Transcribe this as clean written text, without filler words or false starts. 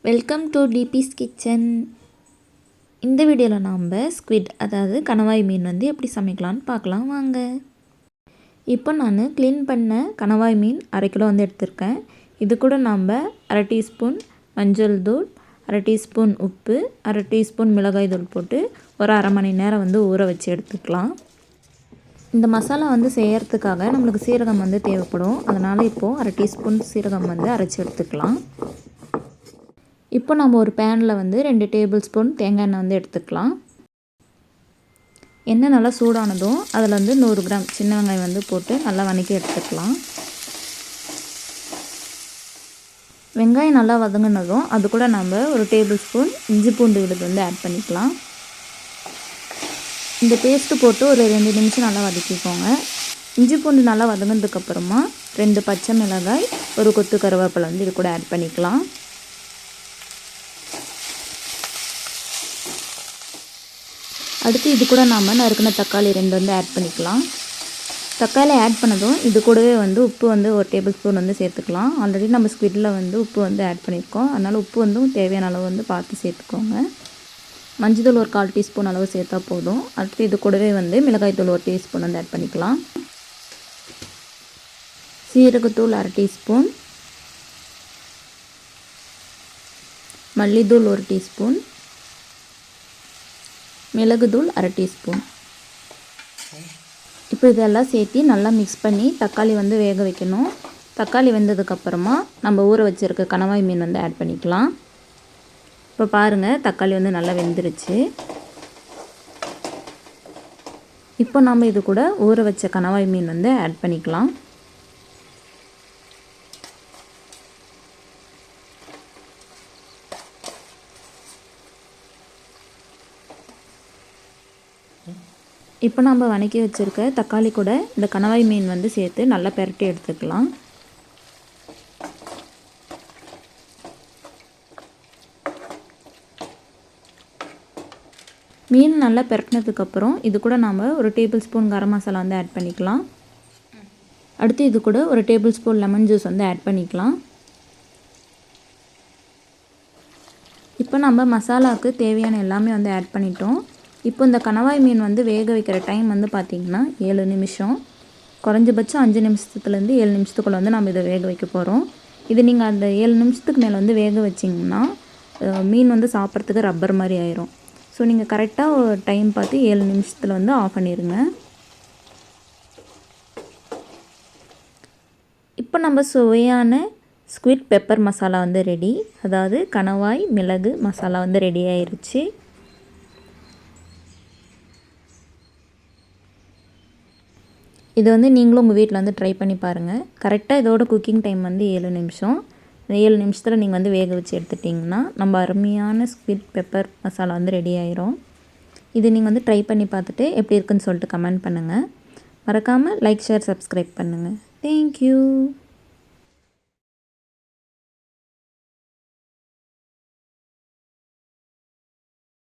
Welcome to டிபிஸ் kitchen. இந்த வீடியோவில் நாம் ஸ்குவிட் அதாவது கணவாய் மீன் எப்படி சமைக்கலான்னு பார்க்கலாம் வாங்க. இப்போ நான் க்ளீன் பண்ண கணவாய் மீன் 1/2 கிலோ எடுத்திருக்கேன். இது கூட நாம் 1/2 டீஸ்பூன் மஞ்சள் தூள், 1/2 டீஸ்பூன் உப்பு, 1/2 டீஸ்பூன் மிளகாய் தூள் போட்டு ஒரு 1/2 மணி நேரம் ஊற வச்சு எடுத்துக்கலாம். இந்த மசாலா செய்கிறதுக்காக நம்மளுக்கு சீரகம் தேவைப்படும். அதனால் இப்போது 1/2 டீஸ்பூன் சீரகம் அரைச்சி எடுத்துக்கலாம். இப்போ நம்ம ஒரு பேனில் 2 டேபிள் ஸ்பூன் தேங்காய் எண்ணெய் எடுத்துக்கலாம். எண்ணெய் நல்லா சூடானதும் அதில் 100 கிராம் சின்ன வெங்காயம் போட்டு நல்லா வதக்கி எடுத்துக்கலாம். வெங்காயம் நல்லா வதங்கினதும் அது கூட நம்ம ஒரு டேபிள் ஸ்பூன் இஞ்சி பூண்டு விழுது ஆட் பண்ணிக்கலாம். இந்த பேஸ்ட்டு போட்டு ஒரு 2 நிமிஷம் நல்லா வதக்கிக்கோங்க. இஞ்சி பூண்டு நல்லா வதங்கினதுக்கப்புறமா 2 பச்சை மிளகாய், ஒரு கொத்து கருவேப்பிலை இது கூட ஆட் பண்ணிக்கலாம். அடுத்து இது கூட நாம் நறுக்கின தக்காளி 2 ஆட் பண்ணிக்கலாம். தக்காளி ஆட் பண்ணதும் இது கூடவே உப்பு ஒரு டேபிள் ஸ்பூன் சேர்த்துக்கலாம். ஆல்ரெடி நம்ம ஸ்குவிட்டில் உப்பு ஆட் பண்ணியிருக்கோம். அதனால் உப்பு தேவையான அளவு பார்த்து சேர்த்துக்கோங்க. மஞ்சள் ஒரு 1/4 டீஸ்பூன் அளவு சேர்த்தா போதும். அடுத்து இது கூடவே மிளகாய்த்தூள் ஒரு டீஸ்பூன் ஆட் பண்ணிக்கலாம். சீரகத்தூள் 1/2 டீஸ்பூன், மல்லித்தூள் 1 டீஸ்பூன், மிளகுத்தூள் 1/2 டீஸ்பூன். இப்போ இதெல்லாம் சேர்த்து நல்லா மிக்ஸ் பண்ணி தக்காளி வேக வைக்கணும். தக்காளி வெந்ததுக்கப்புறமா நம்ம ஊற வச்சுருக்க கணவாய் மீன் ஆட் பண்ணிக்கலாம். இப்போ பாருங்கள், தக்காளி நல்லா வெந்துருச்சு. இப்போ நம்ம இது கூட ஊற வச்ச கணவாய் மீன் ஆட் பண்ணிக்கலாம். இப்போ நம்ம வதக்கி வச்சுருக்க தக்காளி கூட இந்த கணவாய் மீன் சேர்த்து நல்லா பெரட்டி எடுத்துக்கலாம். மீன் நல்லா பெரட்டினதுக்கப்புறம் இது கூட நாம் ஒரு tablespoon garam masala add பண்ணிக்கலாம். அடுத்து இது கூட ஒரு tablespoon lemon juice add பண்ணிக்கலாம். இப்போ நம்ம மசாலாவுக்கு தேவையான எல்லாமே ஆட் பண்ணிட்டோம். இப்போ இந்த கணவாய் மீன் வேக வைக்கிற டைம் பார்த்திங்கன்னா 7 நிமிஷம். குறைஞ்சபட்சம் 5 நிமிஷத்துலேருந்து 7 நிமிஷத்துக்குள்ளே நம்ம இதை வேக வைக்க போகிறோம். இது நீங்கள் அந்த 7 நிமிஷத்துக்கு மேலே வேக வச்சிங்கன்னா மீன் சாப்பிட்றதுக்கு ரப்பர் மாதிரி ஆயிரும். ஸோ நீங்கள் கரெக்டாக டைம் பார்த்து 7 நிமிஷத்தில் ஆஃப் பண்ணிடுங்க. இப்போ நம்ம சுவையான ஸ்குவிட் பெப்பர் மசாலா ரெடி. அதாவது கணவாய் மிளகு மசாலா ரெடி ஆயிடுச்சு. இது நீங்களும் உங்கள் வீட்டில் ட்ரை பண்ணி பாருங்கள். கரெக்டாக இதோட குக்கிங் டைம் 7 நிமிஷம். 7 நிமிஷத்தில் நீங்கள் வேக வச்சு எடுத்துட்டிங்கன்னா நம்ம அருமையான ஸ்குவிட் பெப்பர் மசாலா ரெடி ஆயிரும். இது நீங்கள் ட்ரை பண்ணி பார்த்துட்டு எப்படி இருக்குன்னு சொல்லிட்டு கமெண்ட் பண்ணுங்கள். மறக்காமல் லைக், ஷேர், சப்ஸ்கிரைப் பண்ணுங்கள். தேங்க்யூ.